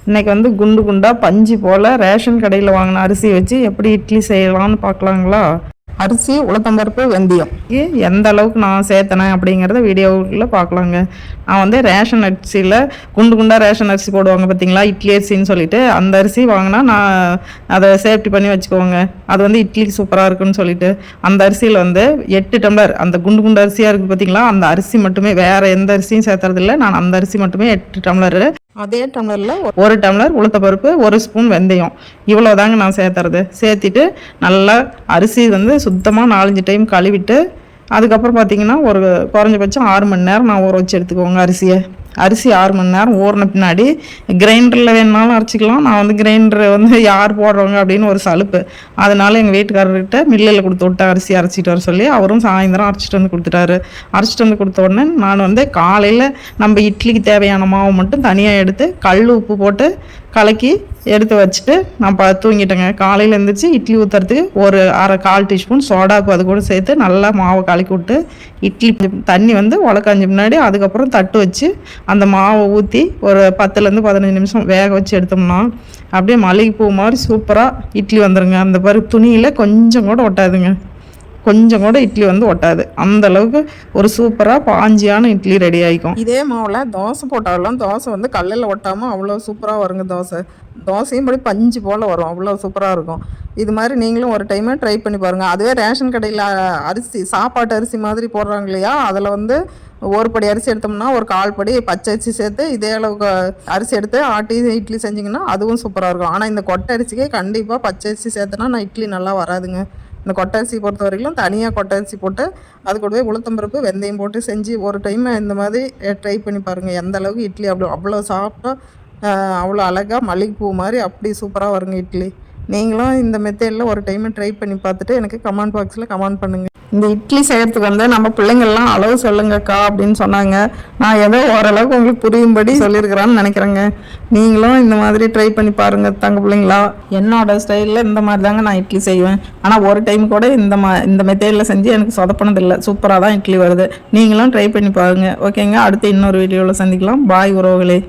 இன்றைக்கி வந்து குண்டு குண்டாக பஞ்சு போல் ரேஷன் கடையில் வாங்கின அரிசி வச்சு எப்படி இட்லி செய்யலாம்னு பார்க்கலாங்களா? அரிசி, உளுத்தம்பருப்பு, வெந்தயம் எந்த அளவுக்கு நான் சேர்த்தனேன் அப்படிங்கிறத வீடியோவில் பார்க்கலாங்க. நான் வந்து ரேஷன் அரிசியில் குண்டு குண்டாக ரேஷன் அரிசி போடுவாங்க பார்த்தீங்களா, இட்லி அரிசின்னு சொல்லிட்டு, அந்த அரிசி வாங்கினா நான் அதை சேஃப்டி பண்ணி வச்சுக்கோங்க. அது வந்து இட்லிக்கு சூப்பராக இருக்குன்னு சொல்லிட்டு அந்த அரிசியில் வந்து 8 டம்ளர் அந்த குண்டு குண்டு அரிசியாக இருக்குது பார்த்தீங்களா, அந்த அரிசி மட்டுமே, வேறு எந்த அரிசியும் சேர்த்துறதில்ல. நான் அந்த அரிசி மட்டுமே 8 டம்ளரு. அதே டம்ளரில் 1 டம்ளர் உளுத்தப்பருப்பு, 1 ஸ்பூன் வெந்தயம், இவ்வளோ தாங்க நான் சேர்த்துறது. சேர்த்திட்டு நல்லா அரிசி வந்து சுத்தமாக 4-5 டைம் கழுவிட்டு, அதுக்கப்புறம் பார்த்திங்கன்னா ஒரு குறைஞ்சபட்சம் 6 மணி நேரம் நான் ஊற வச்சு எடுத்துக்கோங்க அரிசி 6 மணி நேரம் ஊறின பின்னாடி கிரைண்டரில் வேணுனாலும் அரைச்சிக்கலாம். நான் வந்து கிரைண்டர் வந்து யார் போடுறவங்க அப்படின்னு ஒரு சலுப்பு, அதனால் எங்கள் வீட்டுக்காரர்கிட்ட மில்லில் கொடுத்து விட்டேன் அரிசி அரைச்சிட்டு வர சொல்லி. அவரும் சாயந்தரம் அரைச்சிட்டு வந்து கொடுத்துட்டாரு. அரைச்சிட்டு வந்து கொடுத்த உடனே நான் வந்து காலையில் நம்ம இட்லிக்கு தேவையான மாவு மட்டும் தனியாக எடுத்து கல் உப்பு போட்டு கலக்கி எடுத்து வச்சுட்டு நான் தூங்கிட்டேங்க. காலையில் எழுந்திரிச்சு இட்லி ஊற்றுறதுக்கு ஒரு 1/4 டீஸ்பூன் சோடாப்பு அது கூட சேர்த்து நல்லா மாவை கலக்கி விட்டு, இட்லி தண்ணி வந்து உலக்காஞ்சு முன்னாடி அதுக்கப்புறம் தட்டு வச்சு அந்த மாவை ஊற்றி ஒரு 10லேருந்து 15 நிமிஷம் வேக வச்சு எடுத்தோம்னா அப்படியே மல்லிகைப்பூ மாதிரி சூப்பராக இட்லி வந்துடுங்க. அந்த பாரு துணியில் கொஞ்சம் கூட ஒட்டாதுங்க, கொஞ்சம் கூட இட்லி வந்து ஒட்டாது. அந்த அளவுக்கு ஒரு சூப்பராக பாஞ்சியான இட்லி ரெடி ஆகிக்கும். இதே மாவில் தோசை போட்டாலும் தோசை வந்து கல்லில் ஒட்டாமல் அவ்வளோ சூப்பராக வருங்க. தோசையும் படி பஞ்சு போல் வரும், அவ்வளோ சூப்பராக இருக்கும். இது மாதிரி நீங்களும் ஒரு டைமே ட்ரை பண்ணி பாருங்கள். அதுவே ரேஷன் கடையில் அரிசி, சாப்பாட்டு அரிசி மாதிரி போடுறாங்க இல்லையா, அதில் வந்து ஒரு படி அரிசி எடுத்தோம்னா ஒரு 1/4 படி பச்சை அரிசி சேர்த்து இதே அளவுக்கு அரிசி எடுத்து ஆட்டி இட்லி செஞ்சிங்கன்னா அதுவும் சூப்பராக இருக்கும். ஆனால் இந்த கொட்டை அரிசிக்கே கண்டிப்பாக பச்சை அரிசி சேர்த்தனா நான் இட்லி நல்லா வராதுங்க. இந்த கொட்டரிசி பொறுத்த வரைக்கும் தனியாக கொட்டரிசி போட்டு அது கூடவே உளுத்தம்பருப்பு, வெந்தயம் போட்டு செஞ்சு ஒரு டைம் இந்த மாதிரி ட்ரை பண்ணி பாருங்கள். எந்த அளவுக்கு இட்லி அவ்வளோ சாஃப்டாக, அவ்வளோ அழகாக மல்லிகைப்பூ மாதிரி அப்படி சூப்பராக வருங்க இட்லி. நீங்களும் இந்த மெத்தேடில் ஒரு டைம் ட்ரை பண்ணி பார்த்துட்டு எனக்கு கமெண்ட் பாக்ஸில் கமெண்ட் பண்ணுங்கள். இந்த இட்லி செய்கிறதுக்கு வந்து நம்ம பிள்ளைங்கள்லாம் அளவு சொல்லுங்கக்கா அப்படின்னு சொன்னாங்க. நான் ஏதோ ஓரளவுக்கு உங்களுக்கு புரியும்படி சொல்லியிருக்கிறான்னு நினைக்கிறேங்க. நீங்களும் இந்த மாதிரி ட்ரை பண்ணி பாருங்கள் தங்க பிள்ளைங்களா. என்னோடய ஸ்டைலில் இந்த மாதிரி தாங்க நான் இட்லி செய்வேன். ஆனால் ஒரு டைம் கூட இந்த மெத்தேடில் செஞ்சு எனக்கு சொதப்பினதில்லை. சூப்பராக தான் இட்லி வருது. நீங்களும் ட்ரை பண்ணி பாருங்கள். ஓகேங்க, அடுத்து இன்னொரு வீடியோவில் சந்திக்கலாம். பாய் உறவுகளே.